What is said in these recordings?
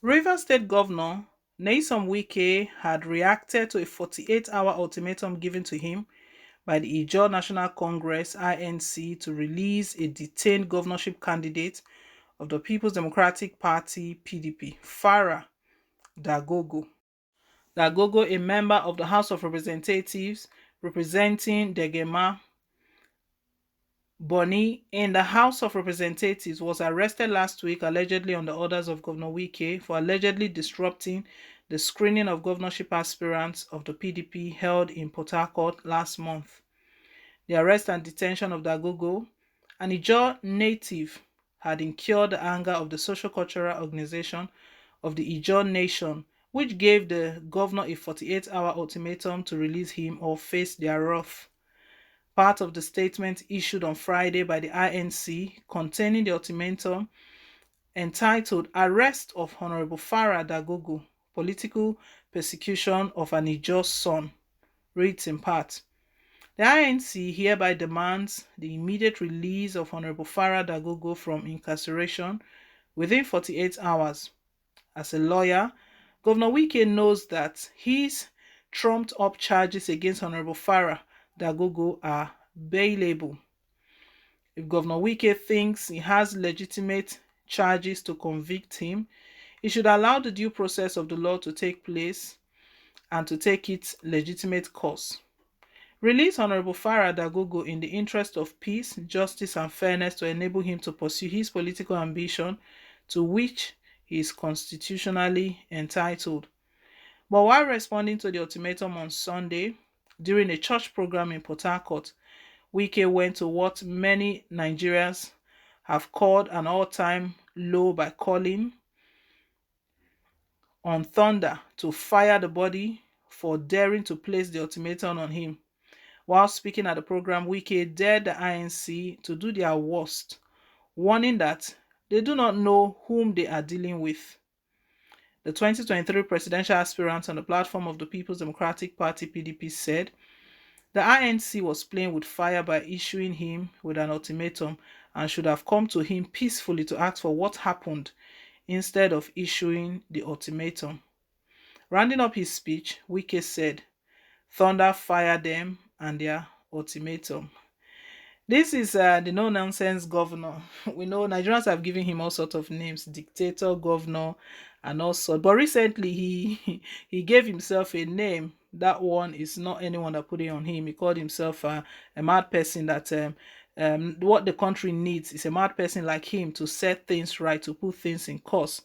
Rivers State Governor Nyesom Wike had reacted to a 48-hour ultimatum given to him by the Ijaw National Congress (INC) to release a detained governorship candidate of the People's Democratic Party (PDP), Farah Dagogo. Dagogo, a member of the House of Representatives representing Degema Boni in the House of Representatives, was arrested last week allegedly on the orders of Governor Wike for allegedly disrupting the screening of governorship aspirants of the PDP held in Port Harcourt last month. The arrest and detention of Dagogo, an Ijaw native, had incurred the anger of the socio-cultural organization of the Ijaw Nation, which gave the governor a 48-hour ultimatum to release him or face their wrath. Part of the statement issued on Friday by the INC containing the ultimatum, entitled Arrest of Honorable Farah Dagogo, Political Persecution of an Ijaw Son, reads in part: the INC hereby demands the immediate release of Honorable Farah Dagogo from incarceration within 48 hours. As a lawyer, Governor Wike knows that his trumped-up charges against Honorable Farah Dagogo are bailable. If Governor Wike thinks he has legitimate charges to convict him, he should allow the due process of the law to take place and to take its legitimate course. Release Honorable Farah Dagogo in the interest of peace, justice, and fairness to enable him to pursue his political ambition to which he is constitutionally entitled. But while responding to the ultimatum on Sunday during a church program in Port Harcourt, Wike went to what many Nigerians have called an all-time low by calling on Thuñd to fire the body for daring to place the ultimatum on him. While speaking at the program, Wike dared the INC to do their worst, warning that they do not know whom they are dealing with. The 2023 presidential aspirant on the platform of the People's Democratic Party (PDP) said the INC was playing with fire by issuing him with an ultimatum and should have come to him peacefully to ask for what happened instead of issuing the ultimatum. Rounding up his speech, Wike said, "Thunder fired them and their ultimatum." This is the no-nonsense governor. We know Nigerians have given him all sorts of names, dictator, governor, and all sorts. But recently, he gave himself a name. That one is not anyone that put it on him. He called himself a mad person. That what the country needs is a mad person like him to set things right, to put things in course.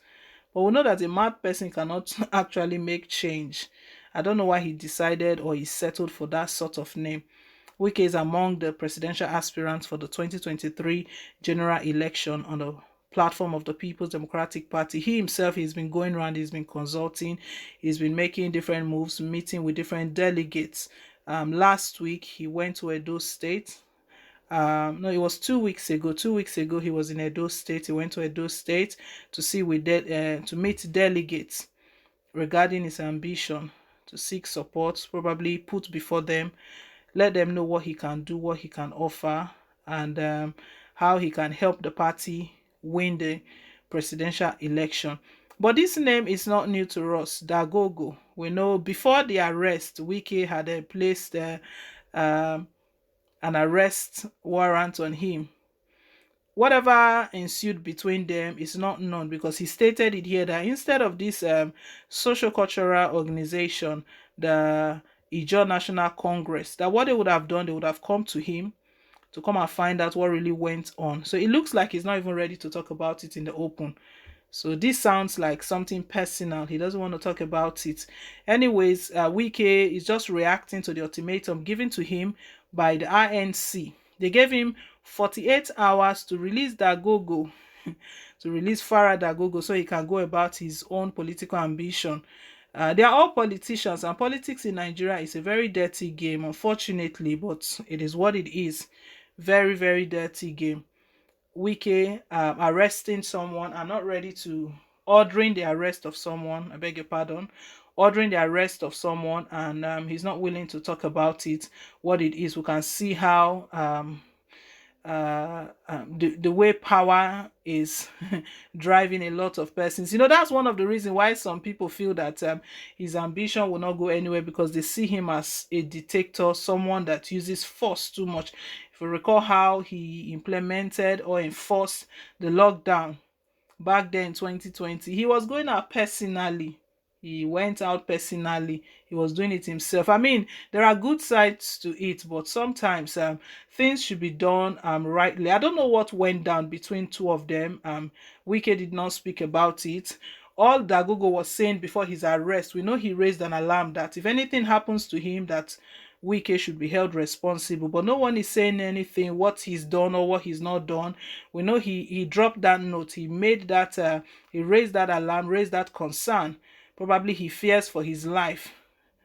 But we know that a mad person cannot actually make change. I don't know why he decided or he settled for that sort of name. Wike is among the presidential aspirants for the 2023 general election on the platform of the People's Democratic Party. He himself has been going around, he's been consulting, he's been making different moves, meeting with different delegates. Last week, he went to Edo State. No, it was 2 weeks ago. 2 weeks ago, he was in Edo State. He went to Edo State to see to meet delegates regarding his ambition to seek support, probably put before them, let them know what he can do, what he can offer, and how he can help the party win the presidential election. But this name is not new to us, Dagogo. We know before the arrest, Wike had placed um, an arrest warrant on him. Whatever ensued between them is not known, because he stated it here that instead of this social cultural organization, the Ijaw National Congress, that what they would have done, they would have come to him to come and find out what really went on. So it looks like he's not even ready to talk about it in the open. So this sounds like something personal. He doesn't want to talk about it. Anyways, Wike is just reacting to the ultimatum given to him by the INC. They gave him 48 hours to release Dagogo, to release Farah Dagogo, so he can go about his own political ambition. They are all politicians, and politics in Nigeria is a very dirty game, unfortunately, but it is what it is. Very, very dirty game. Wike arresting someone. I'm not ready to ordering the arrest of someone. I beg your pardon. Ordering the arrest of someone, and he's not willing to talk about it, what it is. We can see how the way power is driving a lot of persons. That's one of the reasons why some people feel that his ambition will not go anywhere, because they see him as a dictator, someone that uses force too much. If you recall how he implemented or enforced the lockdown back then in 2020, he was going out personally. He went out personally. He was doing it himself. I mean, there are good sides to it, but sometimes things should be done rightly. I don't know what went down between two of them. Wike did not speak about it. All Dagogo was saying before his arrest, we know he raised an alarm that if anything happens to him, that Wike should be held responsible. But no one is saying anything, what he's done or what he's not done. We know he dropped that note. He made that he raised that alarm, raised that concern. Probably he fears for his life.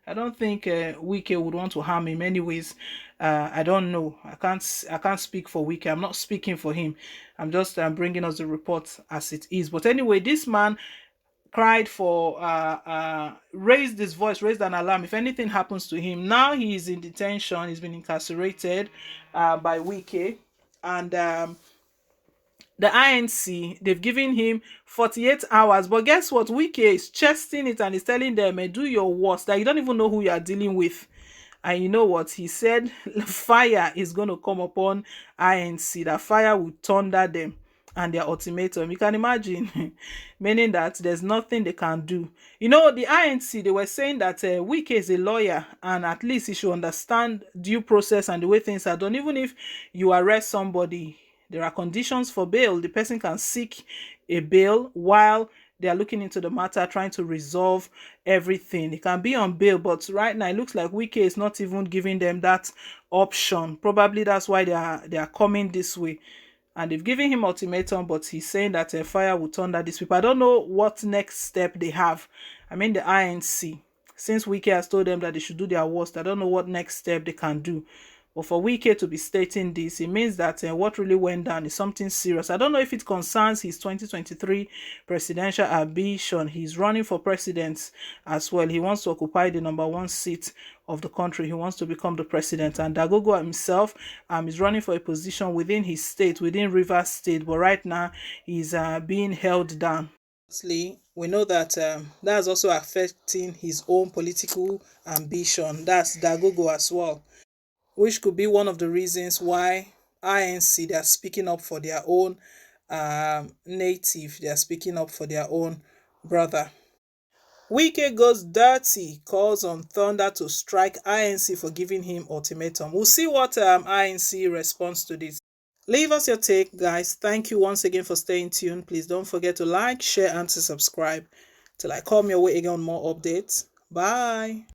I don't think Wike would want to harm him anyways. I don't know. I can't speak for Wike. I'm not speaking for him. I'm just bringing us the report as it is. But anyway, this man cried for raised his voice, raised an alarm if anything happens to him. Now he is in detention. He's been incarcerated by Wike, and the INC, they've given him 48 hours. But guess what? Wike is chesting it and is telling them, do your worst. That you don't even know who you are dealing with. And you know what? He said fire is going to come upon INC, that fire will thunder them and their ultimatum. You can imagine, meaning that there's nothing they can do. The INC, they were saying that Wike is a lawyer, and at least he should understand due process and the way things are done. Even if you arrest somebody, there are conditions for bail. The person can seek a bail while they are looking into the matter, trying to resolve everything. It can be on bail, but right now it looks like Wike is not even giving them that option. Probably that's why they are coming this way. And they've given him ultimatum, but he's saying that a fire will thunder these people. I don't know what next step they have. I mean, the INC, since Wike has told them that they should do their worst, I don't know what next step they can do. But for Wike to be stating this, it means that what really went down is something serious. I don't know if it concerns his 2023 presidential ambition. He's running for president as well. He wants to occupy the #1 seat of the country. He wants to become the president. And Dagogo himself is running for a position within his state, within Rivers State. But right now, he's being held down. Obviously, we know that that's also affecting his own political ambition. That's Dagogo as well, which could be one of the reasons why INC, they are speaking up for their own native, they are speaking up for their own brother. Wike goes dirty, calls on Thunder to strike INC for giving him ultimatum. We'll see what INC responds to this. Leave us your take, guys. Thank you once again for staying tuned. Please don't forget to like, share, and to subscribe. Till I come your way again on more updates. Bye.